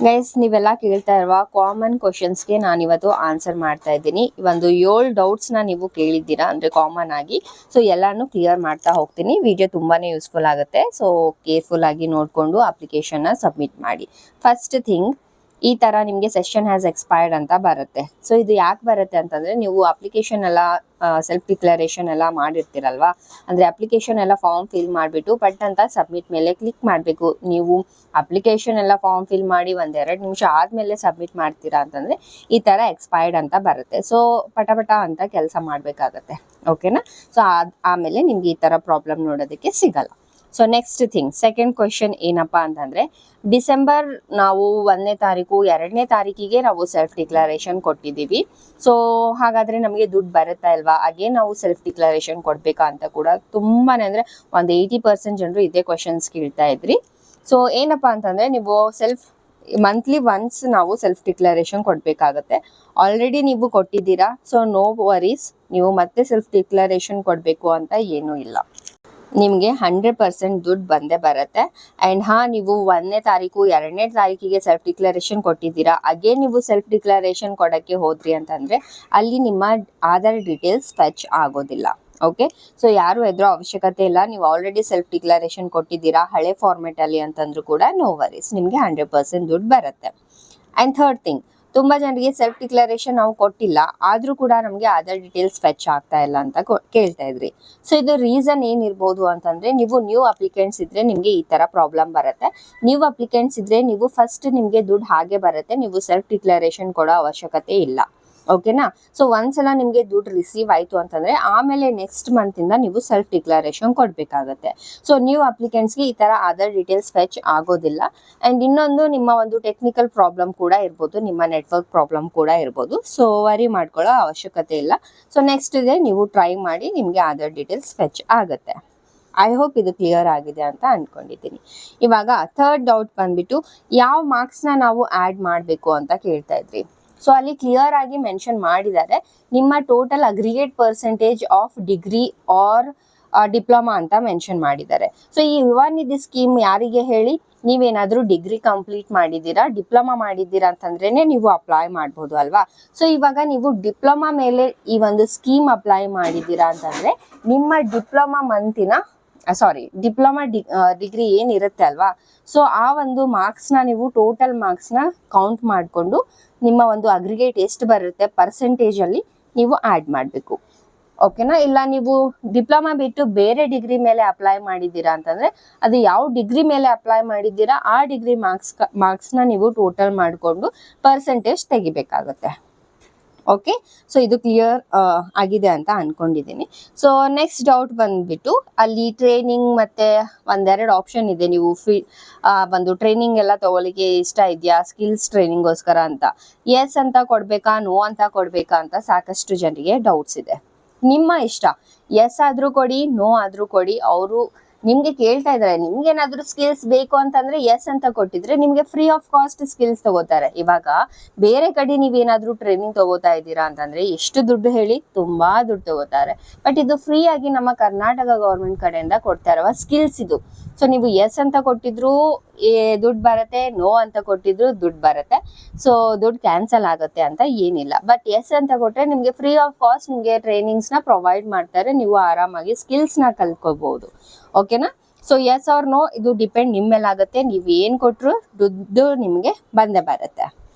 Guys, ನೀವೆಲ್ಲ ಕೇಳ್ತಾ ಇರುವ ಕಾಮನ್ ಕ್ವಶನ್ಸ್ಗೆ ನಾನು ಇವತ್ತು ಆನ್ಸರ್ ಮಾಡ್ತಾ ಇದ್ದೀನಿ. ಒಂದು 7 ಡೌಟ್ಸ್ನ ನೀವು ಕೇಳಿದ್ದೀರಾ, ಅಂದರೆ ಕಾಮನ್ ಆಗಿ. ಸೊ ಎಲ್ಲಾನು ಕ್ಲಿಯರ್ ಮಾಡ್ತಾ ಹೋಗ್ತೀನಿ. ವಿಡಿಯೋ ತುಂಬಾನೇ ಯೂಸ್ಫುಲ್ ಆಗುತ್ತೆ. ಸೊ ಕೇರ್ಫುಲ್ ಆಗಿ ನೋಡಿಕೊಂಡು ಅಪ್ಲಿಕೇಶನ್ನ ಸಬ್ಮಿಟ್ ಮಾಡಿ. ಫಸ್ಟ್ ಥಿಂಗ್, ಈ ಥರ ನಿಮಗೆ ಸೆಷನ್ ಹ್ಯಾಸ್ ಎಕ್ಸ್ಪೈರ್ಡ್ ಅಂತ ಬರುತ್ತೆ. ಸೊ ಇದು ಯಾಕೆ ಬರುತ್ತೆ ಅಂತಂದರೆ, ನೀವು ಅಪ್ಲಿಕೇಶನ್ ಎಲ್ಲ ಸೆಲ್ಫ್ ಡಿಕ್ಲರೇಷನ್ ಎಲ್ಲ ಮಾಡಿರ್ತೀರಲ್ವಾ, ಅಂದರೆ ಅಪ್ಲಿಕೇಶನ್ ಎಲ್ಲ ಫಾರ್ಮ್ ಫಿಲ್ ಮಾಡಿಬಿಟ್ಟು ಪಟ್ ಅಂತ ಸಬ್ಮಿಟ್ ಮೇಲೆ ಕ್ಲಿಕ್ ಮಾಡಬೇಕು. ನೀವು ಅಪ್ಲಿಕೇಶನ್ ಎಲ್ಲ ಫಾರ್ಮ್ ಫಿಲ್ ಮಾಡಿ 1-2 ನಿಮಿಷ ಆದಮೇಲೆ ಸಬ್ಮಿಟ್ ಮಾಡ್ತೀರಾ ಅಂತಂದರೆ ಈ ಥರ ಎಕ್ಸ್ಪೈರ್ಡ್ ಅಂತ ಬರುತ್ತೆ. ಸೊ ಪಟ ಅಂತ ಕೆಲಸ ಮಾಡಬೇಕಾಗತ್ತೆ. ಓಕೆನಾ? ಸೊ ಆಮೇಲೆ ನಿಮ್ಗೆ ಈ ಥರ ಪ್ರಾಬ್ಲಮ್ ನೋಡೋದಕ್ಕೆ ಸಿಗಲ್ಲ. So next thing, second question ಏನಪ್ಪ ಅಂತಂದರೆ, ಡಿಸೆಂಬರ್ ನಾವು 1ನೇ ತಾರೀಕು 2ನೇ ತಾರೀಕಿಗೆ ನಾವು ಸೆಲ್ಫ್ ಡಿಕ್ಲರೇಷನ್ ಕೊಟ್ಟಿದ್ದೀವಿ. ಸೊ ಹಾಗಾದರೆ ನಮಗೆ ದುಡ್ಡು ಬರುತ್ತಾ ಇಲ್ವಾ, ಹಾಗೆ ನಾವು ಸೆಲ್ಫ್ ಡಿಕ್ಲರೇಷನ್ ಕೊಡಬೇಕಾ ಅಂತ ಕೂಡ ತುಂಬಾ ಅಂದರೆ ಒಂದು 80% ಜನರು ಇದೇ ಕ್ವೆಶನ್ಸ್ ಕೇಳ್ತಾ ಇದ್ರಿ. ಸೊ ಏನಪ್ಪ ಅಂತಂದರೆ, ನೀವು ಮಂತ್ಲಿ ಒನ್ಸ್ ನಾವು ಸೆಲ್ಫ್ ಡಿಕ್ಲರೇಷನ್ ಕೊಡಬೇಕಾಗತ್ತೆ. ಆಲ್ರೆಡಿ ನೀವು ಕೊಟ್ಟಿದ್ದೀರಾ, ಸೊ ನೋ ವರೀಸ್. ನೀವು ಮತ್ತೆ ಸೆಲ್ಫ್ ಡಿಕ್ಲರೇಷನ್ ಕೊಡಬೇಕು ಅಂತ ಏನೂ ಇಲ್ಲ. ನಿಮಗೆ 100% ದುಡ್ಡು ಬಂದೇ ಬರುತ್ತೆ. ಆ್ಯಂಡ್ ನೀವು 1ನೇ ತಾರೀಕು 2ನೇ ತಾರೀಕಿಗೆ ಸೆಲ್ಫ್ ಡಿಕ್ಲರೇಷನ್ ಕೊಟ್ಟಿದ್ದೀರಾ, ಹಾಗೆ ನೀವು ಸೆಲ್ಫ್ ಡಿಕ್ಲರೇಷನ್ ಕೊಡೋಕ್ಕೆ ಹೋದ್ರಿ ಅಂತಂದರೆ ಅಲ್ಲಿ ನಿಮ್ಮ ಆಧಾರ್ ಡೀಟೇಲ್ಸ್ ಫೆಚ್ ಆಗೋದಿಲ್ಲ. ಓಕೆ? ಸೊ ಯಾರು ಹೆದರೋ ಅವಶ್ಯಕತೆ ಇಲ್ಲ. ನೀವು ಆಲ್ರೆಡಿ ಸೆಲ್ಫ್ ಡಿಕ್ಲರೇಷನ್ ಕೊಟ್ಟಿದ್ದೀರಾ ಹಳೆ ಫಾರ್ಮೆಟಲ್ಲಿ ಅಂತಂದ್ರೂ ಕೂಡ ನೋ ವರೀಸ್, ನಿಮಗೆ 100% ದುಡ್ಡು ಬರುತ್ತೆ. ಆ್ಯಂಡ್ ಥರ್ಡ್ ಥಿಂಗ್, ತುಂಬ ಜನರಿಗೆ ಸೆಲ್ಫ್ ಡಿಕ್ಲರೇಷನ್ ನಾವು ಕೊಟ್ಟಿಲ್ಲ, ಆದರೂ ಕೂಡ ನಮಗೆ ಆಧಾರ್ ಡೀಟೇಲ್ಸ್ ಫೆಚ್ ಆಗ್ತಾ ಇಲ್ಲ ಅಂತ ಕೇಳ್ತಾ ಇದ್ರಿ. ಸೊ ಇದು ರೀಸನ್ ಏನಿರ್ಬೋದು ಅಂತಂದರೆ, ನೀವು ನ್ಯೂ ಅಪ್ಲಿಕೆಂಟ್ಸ್ ಇದ್ದರೆ ನಿಮಗೆ ಈ ಥರ ಪ್ರಾಬ್ಲಮ್ ಬರುತ್ತೆ. ನ್ಯೂ ಅಪ್ಲಿಕೆಂಟ್ಸ್ ಇದ್ದರೆ ನೀವು ಫಸ್ಟ್ ನಿಮಗೆ ದುಡ್ಡು ಹಾಗೆ ಬರುತ್ತೆ, ನೀವು ಸೆಲ್ಫ್ ಡಿಕ್ಲರೇಷನ್ ಕೊಡೋ ಅವಶ್ಯಕತೆ ಇಲ್ಲ. ಓಕೆನಾ? ಸೊ ಒಂದ್ಸಲ ನಿಮಗೆ ದುಡ್ಡು ರಿಸೀವ್ ಆಯಿತು ಅಂತಂದರೆ ಆಮೇಲೆ ನೆಕ್ಸ್ಟ್ ಮಂತಿಂದ ನೀವು ಸೆಲ್ಫ್ ಡಿಕ್ಲರೇಷನ್ ಕೊಡಬೇಕಾಗತ್ತೆ. ಸೊ ನ್ಯೂ ಅಪ್ಲಿಕೆಂಟ್ಸ್ಗೆ ಈ ಥರ ಆಧಾರ್ ಡೀಟೇಲ್ಸ್ ಫೆಚ್ ಆಗೋದಿಲ್ಲ. ಆ್ಯಂಡ್ ಇನ್ನೊಂದು, ನಿಮ್ಮ ಒಂದು ಟೆಕ್ನಿಕಲ್ ಪ್ರಾಬ್ಲಮ್ ಕೂಡ ಇರ್ಬೋದು, ನಿಮ್ಮ ನೆಟ್ವರ್ಕ್ ಪ್ರಾಬ್ಲಮ್ ಕೂಡ ಇರ್ಬೋದು. ಸೊ ವರಿ ಮಾಡ್ಕೊಳ್ಳೋ ಅವಶ್ಯಕತೆ ಇಲ್ಲ. ಸೊ ನೆಕ್ಸ್ಟ್ ಇದೆ, ನೀವು ಟ್ರೈ ಮಾಡಿ, ನಿಮಗೆ ಆಧಾರ್ ಡೀಟೇಲ್ಸ್ ಫೆಚ್ ಆಗುತ್ತೆ. ಐ ಹೋಪ್ ಇದು ಕ್ಲಿಯರ್ ಆಗಿದೆ ಅಂತ ಅಂದ್ಕೊಂಡಿದ್ದೀನಿ. ಇವಾಗ ಥರ್ಡ್ ಡೌಟ್ ಬಂದ್ಬಿಟ್ಟು, ಯಾವ ಮಾರ್ಕ್ಸ್ನ ನಾವು ಆ್ಯಡ್ ಮಾಡಬೇಕು ಅಂತ ಕೇಳ್ತಾ ಇದ್ರಿ. ಸೊ ಅಲ್ಲಿ ಕ್ಲಿಯರ್ ಆಗಿ ಮೆನ್ಷನ್ ಮಾಡಿದ್ದಾರೆ, ನಿಮ್ಮ total aggregate percentage of degree R diploma ಅಂತ ಮೆನ್ಷನ್ ಮಾಡಿದ್ದಾರೆ. ಸೊ ಈ ಯುವ ನಿಧಿ ಸ್ಕೀಮ್ ಯಾರಿಗೆ ಹೇಳಿ, ನೀವೇನಾದರೂ ಡಿಗ್ರಿ ಕಂಪ್ಲೀಟ್ ಮಾಡಿದ್ದೀರಾ, ಡಿಪ್ಲೊಮಾ ಮಾಡಿದ್ದೀರಾ ಅಂತಂದ್ರೇ ನೀವು ಅಪ್ಲೈ ಮಾಡ್ಬೋದು ಅಲ್ವಾ. ಸೊ ಇವಾಗ ನೀವು ಡಿಪ್ಲೊಮಾ ಮೇಲೆ ಈ ಒಂದು ಸ್ಕೀಮ್ ಅಪ್ಲೈ ಮಾಡಿದ್ದೀರಾ ಅಂತಂದರೆ, ನಿಮ್ಮ ಡಿಪ್ಲೊಮಾ ಡಿಗ್ರಿ ಏನಿರುತ್ತೆ ಅಲ್ವಾ, ಸೊ ಆ ಒಂದು ಮಾರ್ಕ್ಸ್ನ ನೀವು ಟೋಟಲ್ ಮಾರ್ಕ್ಸ್ನ ಕೌಂಟ್ ಮಾಡಿಕೊಂಡು ನಿಮ್ಮ ಒಂದು ಅಗ್ರಿಗೇಟ್ ಎಷ್ಟು ಬರುತ್ತೆ ಪರ್ಸೆಂಟೇಜಲ್ಲಿ ನೀವು ಆ್ಯಡ್ ಮಾಡಬೇಕು. ಓಕೆನಾ? ಇಲ್ಲ ನೀವು ಡಿಪ್ಲೊಮಾ ಬಿಟ್ಟು ಬೇರೆ ಡಿಗ್ರಿ ಮೇಲೆ ಅಪ್ಲೈ ಮಾಡಿದ್ದೀರಾ ಅಂತಂದರೆ, ಅದು ಯಾವ ಡಿಗ್ರಿ ಮೇಲೆ ಅಪ್ಲೈ ಮಾಡಿದ್ದೀರಾ ಆ ಡಿಗ್ರಿ ಮಾರ್ಕ್ಸ್ನ ನೀವು ಟೋಟಲ್ ಮಾಡಿಕೊಂಡು ಪರ್ಸೆಂಟೇಜ್ ತೆಗಿಬೇಕಾಗುತ್ತೆ. ಓಕೆ? ಸೊ ಇದು ಕ್ಲಿಯರ್ ಆಗಿದೆ ಅಂತ ಅಂದ್ಕೊಂಡಿದ್ದೀನಿ. ಸೊ ನೆಕ್ಸ್ಟ್ ಡೌಟ್ ಬಂದುಬಿಟ್ಟು, ಅಲ್ಲಿ ಟ್ರೈನಿಂಗ್ ಮತ್ತು 1-2 ಆಪ್ಷನ್ ಇದೆ. ನೀವು ಒಂದು ಟ್ರೈನಿಂಗ್ ಎಲ್ಲ ತೊಗೊಳಿಕ್ಕೆ ಇಷ್ಟ ಇದೆಯಾ, ಸ್ಕಿಲ್ಸ್ ಟ್ರೈನಿಂಗೋಸ್ಕರ ಅಂತ ಎಸ್ ಅಂತ ಕೊಡಬೇಕಾ, ನೋ ಅಂತ ಕೊಡಬೇಕಾ ಅಂತ ಸಾಕಷ್ಟು ಜನರಿಗೆ ಡೌಟ್ಸ್ ಇದೆ. ನಿಮ್ಮ ಇಷ್ಟ, ಎಸ್ ಆದರೂ ಕೊಡಿ, ನೋ ಆದರೂ ಕೊಡಿ. ಅವರು ನಿಮಗೆ ಕೇಳ್ತಾ ಇದ್ದಾರೆ, ನಿಮ್ಗೇನಾದರೂ ಸ್ಕಿಲ್ಸ್ ಬೇಕು ಅಂತಂದರೆ ಎಸ್ ಅಂತ ಕೊಟ್ಟಿದ್ರೆ ನಿಮಗೆ ಫ್ರೀ ಆಫ್ ಕಾಸ್ಟ್ ಸ್ಕಿಲ್ಸ್ ತಗೋತಾರೆ. ಇವಾಗ ಬೇರೆ ಕಡೆ ನೀವೇನಾದರೂ ಟ್ರೈನಿಂಗ್ ತಗೋತಾ ಇದ್ದೀರಾ ಅಂತಂದರೆ ಎಷ್ಟು ದುಡ್ಡು ಹೇಳಿ, ತುಂಬ ದುಡ್ಡು ತಗೋತಾರೆ. ಬಟ್ ಇದು ಫ್ರೀ ಆಗಿ ನಮ್ಮ ಕರ್ನಾಟಕ ಗೌರ್ಮೆಂಟ್ ಕಡೆಯಿಂದ ಕೊಡ್ತಾ ಇರುವ ಸ್ಕಿಲ್ಸ್ ಇದು. ಸೊ ನೀವು ಎಸ್ ಅಂತ ಕೊಟ್ಟಿದ್ರು ದುಡ್ಡು ಬರುತ್ತೆ, ನೋ ಅಂತ ಕೊಟ್ಟಿದ್ರು ದುಡ್ಡು ಬರುತ್ತೆ. ಸೊ ದುಡ್ಡು ಕ್ಯಾನ್ಸಲ್ ಆಗುತ್ತೆ ಅಂತ ಏನಿಲ್ಲ. ಬಟ್ ಎಸ್ ಅಂತ ಕೊಟ್ಟರೆ ನಿಮಗೆ ಫ್ರೀ ಆಫ್ ಕಾಸ್ಟ್ ನಿಮಗೆ ಟ್ರೈನಿಂಗ್ಸ್ನ ಪ್ರೊವೈಡ್ ಮಾಡ್ತಾರೆ, ನೀವು ಆರಾಮಾಗಿ ಸ್ಕಿಲ್ಸ್ನ ಕಲ್ತ್ಕೋಬಹುದು. ಓಕೆನಾ? ಸೊ ಎಸ್ ಆರ್ ನೋ ಇದು ಡಿಪೆಂಡ್ ನಿಮ್ಮ ಮೇಲೆ ಆಗುತ್ತೆ. ನೀವು ಏನು ಕೊಟ್ಟರು ದುಡ್ಡು ನಿಮಗೆ ಬಂದೇ ಬರುತ್ತೆ.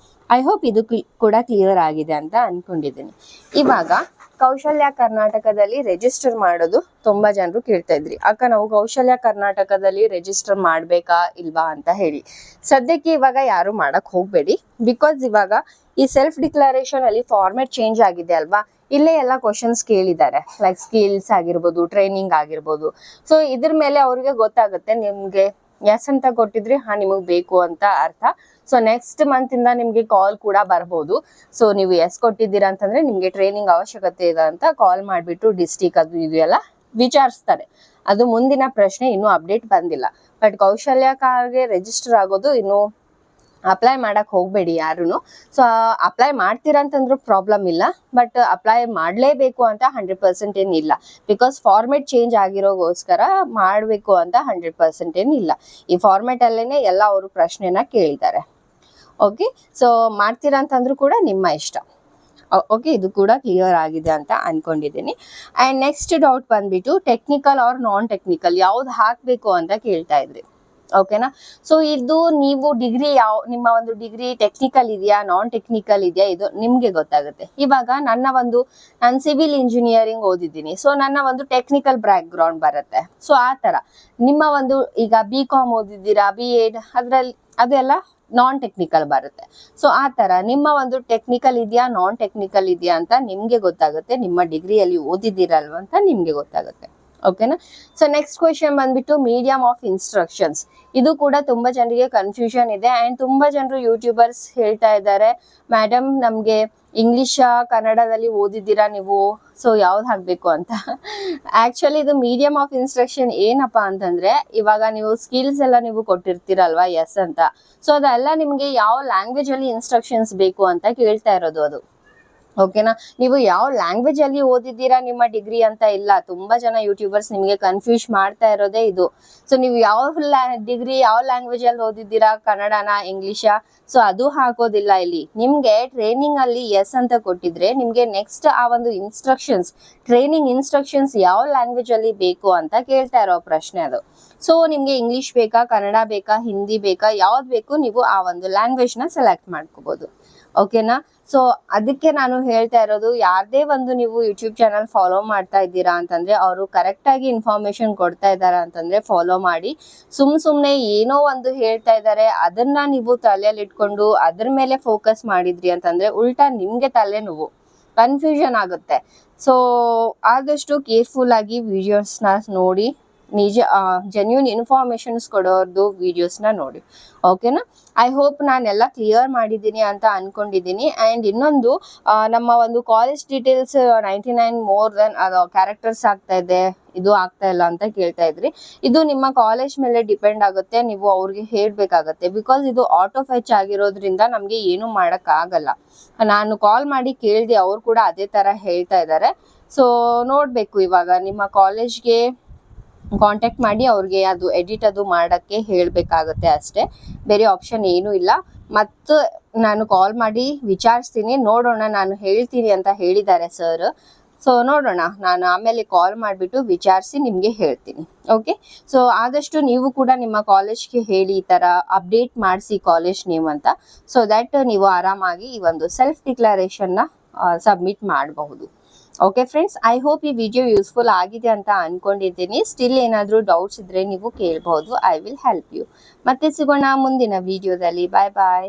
ಐ ಹೋಪ್ ಇದು ಕೂಡ ಕ್ಲಿಯರ್ ಆಗಿದೆ ಅಂತ ಅಂದ್ಕೊಂಡಿದ್ದೀನಿ. ಇವಾಗ ಕೌಶಲ್ಯ ಕರ್ನಾಟಕದಲ್ಲಿ ರಿಜಿಸ್ಟರ್ ಮಾಡೋದು ತುಂಬ ಜನರು ಕೇಳ್ತಾ ಇದ್ರಿ, ಅಕ್ಕ ನಾವು ಕೌಶಲ್ಯ ಕರ್ನಾಟಕದಲ್ಲಿ ರಿಜಿಸ್ಟರ್ ಮಾಡಬೇಕಾ ಇಲ್ವಾ ಅಂತ ಹೇಳಿ. ಸದ್ಯಕ್ಕೆ ಇವಾಗ ಯಾರು ಮಾಡಕ್ಕೆ ಹೋಗಬೇಡಿ, ಬಿಕಾಸ್ ಇವಾಗ ಈ ಸೆಲ್ಫ್ ಡಿಕ್ಲರೇಷನ್ ಅಲ್ಲಿ ಫಾರ್ಮೆಟ್ ಚೇಂಜ್ ಆಗಿದೆ ಅಲ್ವಾ. ಇಲ್ಲೇ ಎಲ್ಲ ಕ್ವಶನ್ಸ್ ಕೇಳಿದ್ದಾರೆ, ಲೈಕ್ ಸ್ಕಿಲ್ಸ್ ಆಗಿರ್ಬೋದು, ಟ್ರೈನಿಂಗ್ ಆಗಿರ್ಬೋದು. ಸೊ ಇದ್ರ ಮೇಲೆ ಅವ್ರಿಗೆ ಗೊತ್ತಾಗುತ್ತೆ, ನಿಮಗೆ ಎಸ್ ಅಂತ ಕೊಟ್ಟಿದ್ರಿ ನಿಮಗೆ ಬೇಕು ಅಂತ ಅರ್ಥ. ಸೊ ನೆಕ್ಸ್ಟ್ ಮಂತಿಂದ ನಿಮಗೆ ಕಾಲ್ ಕೂಡ ಬರ್ಬೋದು. ಸೊ ನೀವು ಎಸ್ ಕೊಟ್ಟಿದ್ದೀರಾ ಅಂತಂದರೆ ನಿಮಗೆ ಟ್ರೈನಿಂಗ್ ಅವಶ್ಯಕತೆ ಇದೆ ಅಂತ ಕಾಲ್ ಮಾಡಿಬಿಟ್ಟು ಡಿಸ್ಟಿಕ್ ಅದು ಇದು ಎಲ್ಲ ವಿಚಾರಿಸ್ತಾರೆ. ಅದು ಮುಂದಿನ ಪ್ರಶ್ನೆ, ಇನ್ನೂ ಅಪ್ಡೇಟ್ ಬಂದಿಲ್ಲ. ಬಟ್ ಕೌಶಲ್ಯಕಾರ್ಗೆ ರಿಜಿಸ್ಟರ್ ಆಗೋದು ಇನ್ನೂ ಅಪ್ಲೈ ಮಾಡಕ್ಕೆ ಹೋಗಬೇಡಿ ಯಾರೂ. ಸೊ ಅಪ್ಲೈ ಮಾಡ್ತೀರಾ ಅಂತಂದ್ರೂ ಪ್ರಾಬ್ಲಮ್ ಇಲ್ಲ, ಬಟ್ ಅಪ್ಲೈ ಮಾಡಲೇಬೇಕು ಅಂತ 100% ಏನಿಲ್ಲ. ಬಿಕಾಸ್ ಫಾರ್ಮೆಟ್ ಚೇಂಜ್ ಆಗಿರೋಗೋಸ್ಕರ ಮಾಡಬೇಕು ಅಂತ 100% ಏನಿಲ್ಲ. ಈ ಫಾರ್ಮೆಟಲ್ಲೇ ಎಲ್ಲ ಅವರು ಪ್ರಶ್ನೆನ ಕೇಳಿದ್ದಾರೆ. ಓಕೆ, ಸೊ ಮಾಡ್ತೀರಾ ಅಂತಂದ್ರೂ ಕೂಡ ನಿಮ್ಮ ಇಷ್ಟ. ಓಕೆ, ಇದು ಕೂಡ ಕ್ಲಿಯರ್ ಆಗಿದೆ ಅಂತ ಅನ್ಕೊಂಡಿದ್ದೀನಿ. ಅಂಡ್ ನೆಕ್ಸ್ಟ್ ಡೌಟ್ ಬಂದ್ಬಿಟ್ಟು ಟೆಕ್ನಿಕಲ್ ಆರ್ ನಾನ್ ಟೆಕ್ನಿಕಲ್ ಯಾವ್ದು ಹಾಕ್ಬೇಕು ಅಂತ ಕೇಳ್ತಾ ಇದ್ರಿ. ಓಕೆನಾ, ಸೊ ಇದು ನೀವು ಡಿಗ್ರಿ ನಿಮ್ಮ ಒಂದು ಡಿಗ್ರಿ ಟೆಕ್ನಿಕಲ್ ಇದೆಯಾ ನಾನ್ ಟೆಕ್ನಿಕಲ್ ಇದೆಯಾ ಇದು ನಿಮ್ಗೆ ಗೊತ್ತಾಗುತ್ತೆ. ಇವಾಗ ನಾನು ಸಿವಿಲ್ ಇಂಜಿನಿಯರಿಂಗ್ ಓದಿದ್ದೀನಿ, ಸೊ ನನ್ನ ಒಂದು ಟೆಕ್ನಿಕಲ್ ಬ್ಯಾಕ್ ಗ್ರೌಂಡ್ ಬರುತ್ತೆ. ಸೊ ಆ ತರ ನಿಮ್ಮ ಒಂದು ಈಗ BCom ಓದಿದ್ದೀರಾ, B.Ed ಅದ್ರಲ್ಲಿ ಅದೆಲ್ಲ ನಾನ್ ಟೆಕ್ನಿಕಲ್ ಬರುತ್ತೆ. ಸೊ ಆ ತರ ನಿಮ್ಮ ಒಂದು ಟೆಕ್ನಿಕಲ್ ಇದೆಯಾ ನಾನ್ ಟೆಕ್ನಿಕಲ್ ಇದೆಯಾ ಅಂತ ನಿಮ್ಗೆ ಗೊತ್ತಾಗುತ್ತೆ, ನಿಮ್ಮ ಡಿಗ್ರಿಯಲ್ಲಿ ಓದಿದ್ದೀರಲ್ವ ಅಂತ ನಿಮ್ಗೆ ಗೊತ್ತಾಗುತ್ತೆ. ಓಕೆನಾ, ಸೊ ನೆಕ್ಸ್ಟ್ ಕ್ವೆಶನ್ ಬಂದ್ಬಿಟ್ಟು ಮೀಡಿಯಂ ಆಫ್ ಇನ್ಸ್ಟ್ರಕ್ಷನ್ಸ್. ಇದು ಕೂಡ ತುಂಬಾ ಜನರಿಗೆ ಕನ್ಫ್ಯೂಷನ್ ಇದೆ. ಅಂಡ್ ತುಂಬಾ ಜನರು ಯೂಟ್ಯೂಬರ್ಸ್ ಹೇಳ್ತಾ ಇದ್ದಾರೆ, ಮೇಡಮ್ ನಮ್ಗೆ ಇಂಗ್ಲಿಷ್ ಕನ್ನಡದಲ್ಲಿ ಓದಿದ್ದೀರಾ ನೀವು, ಸೊ ಯಾವ್ದು ಹಾಕ್ಬೇಕು ಅಂತ. ಆಕ್ಚುಲಿ ಇದು ಮೀಡಿಯಂ ಆಫ್ ಇನ್ಸ್ಟ್ರಕ್ಷನ್ ಏನಪ್ಪಾ ಅಂತಂದ್ರೆ, ಇವಾಗ ನೀವು ಸ್ಕಿಲ್ಸ್ ಎಲ್ಲ ನೀವು ಕೊಟ್ಟಿರ್ತೀರಲ್ವಾ ಎಸ್ ಅಂತ, ಸೊ ಅದೆಲ್ಲ ನಿಮ್ಗೆ ಯಾವ ಲ್ಯಾಂಗ್ವೇಜ್ ಅಲ್ಲಿ ಇನ್ಸ್ಟ್ರಕ್ಷನ್ಸ್ ಬೇಕು ಅಂತ ಕೇಳ್ತಾ ಇರೋದು ಅದು. ಓಕೆನಾ, ನೀವು ಯಾವ ಲ್ಯಾಂಗ್ವೇಜ್ ಅಲ್ಲಿ ಓದಿದ್ದೀರಾ ನಿಮ್ಮ ಡಿಗ್ರಿ ಅಂತ ಇಲ್ಲ. ತುಂಬಾ ಜನ ಯೂಟ್ಯೂಬರ್ಸ್ ನಿಮಗೆ ಕನ್ಫ್ಯೂಸ್ ಮಾಡ್ತಾ ಇರೋದೇ ಇದು. ಸೊ ನೀವು ಯಾವ ಡಿಗ್ರಿ ಯಾವ ಲ್ಯಾಂಗ್ವೇಜ್ ಅಲ್ಲಿ ಓದಿದ್ದೀರಾ, ಕನ್ನಡನಾ ಇಂಗ್ಲಿಷಾ, ಸೊ ಅದು ಹಾಕೋದಿಲ್ಲ ಇಲ್ಲಿ. ನಿಮ್ಗೆ ಟ್ರೈನಿಂಗ್ ಅಲ್ಲಿ ಎಸ್ ಅಂತ ಕೊಟ್ಟಿದ್ರೆ ನಿಮ್ಗೆ ನೆಕ್ಸ್ಟ್ ಆ ಒಂದು ಟ್ರೈನಿಂಗ್ ಇನ್ಸ್ಟ್ರಕ್ಷನ್ಸ್ ಯಾವ ಲ್ಯಾಂಗ್ವೇಜ್ ಅಲ್ಲಿ ಬೇಕು ಅಂತ ಕೇಳ್ತಾ ಇರೋ ಪ್ರಶ್ನೆ ಅದು. ಸೊ ನಿಮ್ಗೆ ಇಂಗ್ಲಿಷ್ ಬೇಕಾ, ಕನ್ನಡ ಬೇಕಾ, ಹಿಂದಿ ಬೇಕಾ, ಯಾವ್ದು ಬೇಕು ನೀವು ಆ ಒಂದು ಲ್ಯಾಂಗ್ವೇಜ್ ನ ಸೆಲೆಕ್ಟ್ ಮಾಡ್ಕೋಬಹುದು. ಓಕೆನಾ, ಸೊ ಅದಕ್ಕೆ ನಾನು ಹೇಳ್ತಾ ಇರೋದು, ಯಾರದೇ ಒಂದು ನೀವು ಯೂಟ್ಯೂಬ್ ಚಾನಲ್ ಫಾಲೋ ಮಾಡ್ತಾ ಇದ್ದೀರಾ ಅಂತಂದ್ರೆ ಅವರು ಕರೆಕ್ಟ್ ಆಗಿ ಇನ್ಫಾರ್ಮೇಶನ್ ಕೊಡ್ತಾ ಇದ್ದಾರಾ ಅಂತಂದ್ರೆ ಫಾಲೋ ಮಾಡಿ. ಸುಮ್ನೆ ಏನೋ ಒಂದು ಹೇಳ್ತಾ ಇದ್ದಾರೆ ಅದನ್ನ ನೀವು ತಲೆಯಲ್ಲಿ ಇಟ್ಕೊಂಡು ಅದ್ರ ಮೇಲೆ ಫೋಕಸ್ ಮಾಡಿದ್ರಿ ಅಂತಂದ್ರೆ ಉಲ್ಟಾ ನಿಮ್ಗೆ ತಲೆನೋವು, ಕನ್ಫ್ಯೂಷನ್ ಆಗುತ್ತೆ. ಸೊ ಆದಷ್ಟು ಕೇರ್ಫುಲ್ ಆಗಿ ವಿಡಿಯೋಸ್ನ ನೋಡಿ, ಜೆನ್ಯೂನ್ ಇನ್ಫಾರ್ಮೇಶನ್ಸ್ ಕೊಡೋರ್ದು ವಿಡಿಯೋಸ್ನ ನೋಡಿ. ಓಕೆನಾ, ಐ ಹೋಪ್ ನಾನೆಲ್ಲ ಕ್ಲಿಯರ್ ಮಾಡಿದ್ದೀನಿ ಅಂತ ಅನ್ಕೊಂಡಿದ್ದೀನಿ. ಅಂಡ್ ಇನ್ನೊಂದು ನಮ್ಮ ಒಂದು college details 99 more than characters ಆಗ್ತಾ ಇದೆ, ಇದು ಆಗ್ತಾ ಇಲ್ಲ ಅಂತ ಕೇಳ್ತಾ ಇದ್ರಿ. ಇದು ನಿಮ್ಮ ಕಾಲೇಜ್ ಮೇಲೆ ಡಿಪೆಂಡ್ ಆಗುತ್ತೆ, ನೀವು ಅವ್ರಿಗೆ ಹೇಳ್ಬೇಕಾಗತ್ತೆ. ಬಿಕಾಸ್ ಇದು ಆಟೋ ಫೆಚ್ ಆಗಿರೋದ್ರಿಂದ ನಮ್ಗೆ ಏನು ಮಾಡಕ್ ಆಗಲ್ಲ. ನಾನು ಕಾಲ್ ಮಾಡಿ ಕೇಳ್ದೆ, ಅವ್ರು ಕೂಡ ಅದೇ ತರ ಹೇಳ್ತಾ ಇದ್ದಾರೆ. ಸೊ ನೋಡ್ಬೇಕು, ಇವಾಗ ನಿಮ್ಮ ಕಾಲೇಜ್ಗೆ ಕಾಂಟ್ಯಾಕ್ಟ್ ಮಾಡಿ ಅವ್ರಿಗೆ ಅದು ಎಡಿಟ್ ಅದು ಮಾಡಕ್ಕೆ ಹೇಳ್ಬೇಕಾಗತ್ತೆ ಅಷ್ಟೇ, ಬೇರೆ ಆಪ್ಷನ್ ಏನೂ ಇಲ್ಲ. ಮತ್ತು ನಾನು ಕಾಲ್ ಮಾಡಿ ವಿಚಾರಿಸ್ತೀನಿ, ನೋಡೋಣ. ನಾನು ಹೇಳ್ತೀನಿ ಅಂತ ಹೇಳಿದ್ದಾರೆ ಸರ್. ಸೊ ನೋಡೋಣ, ನಾನು ಆಮೇಲೆ ಕಾಲ್ ಮಾಡಿಬಿಟ್ಟು ವಿಚಾರಿಸಿ ನಿಮಗೆ ಹೇಳ್ತೀನಿ. ಓಕೆ, ಸೊ ಆದಷ್ಟು ನೀವು ಕೂಡ ನಿಮ್ಮ ಕಾಲೇಜ್ಗೆ ಹೇಳಿ ಈ ಥರ ಅಪ್ಡೇಟ್ ಮಾಡಿಸಿ ಕಾಲೇಜ್ ನೇಮ್ ಅಂತ, ಸೊ ದ್ಯಾಟ್ ನೀವು ಆರಾಮಾಗಿ ಈ ಒಂದು ಸೆಲ್ಫ್ ಡಿಕ್ಲರೇಷನ್ನ ಸಬ್ಮಿಟ್ ಮಾಡಬಹುದು. ಓಕೆ ಫ್ರೆಂಡ್ಸ್, ಐ ಹೋಪ್ ಈ ವಿಡಿಯೋ ಯೂಸ್ಫುಲ್ ಆಗಿದೆ ಅಂತ ಅನ್ಕೊಂಡಿದ್ದೀನಿ. ಸ್ಟಿಲ್ ಏನಾದರೂ ಡೌಟ್ಸ್ ಇದ್ರೆ ನೀವು ಕೇಳಬಹುದು, ಐ ವಿಲ್ ಹೆಲ್ಪ್ ಯು. ಮತ್ತೆ ಸಿಗೋಣ ಮುಂದಿನ ವಿಡಿಯೋದಲ್ಲಿ. ಬಾಯ್ ಬಾಯ್.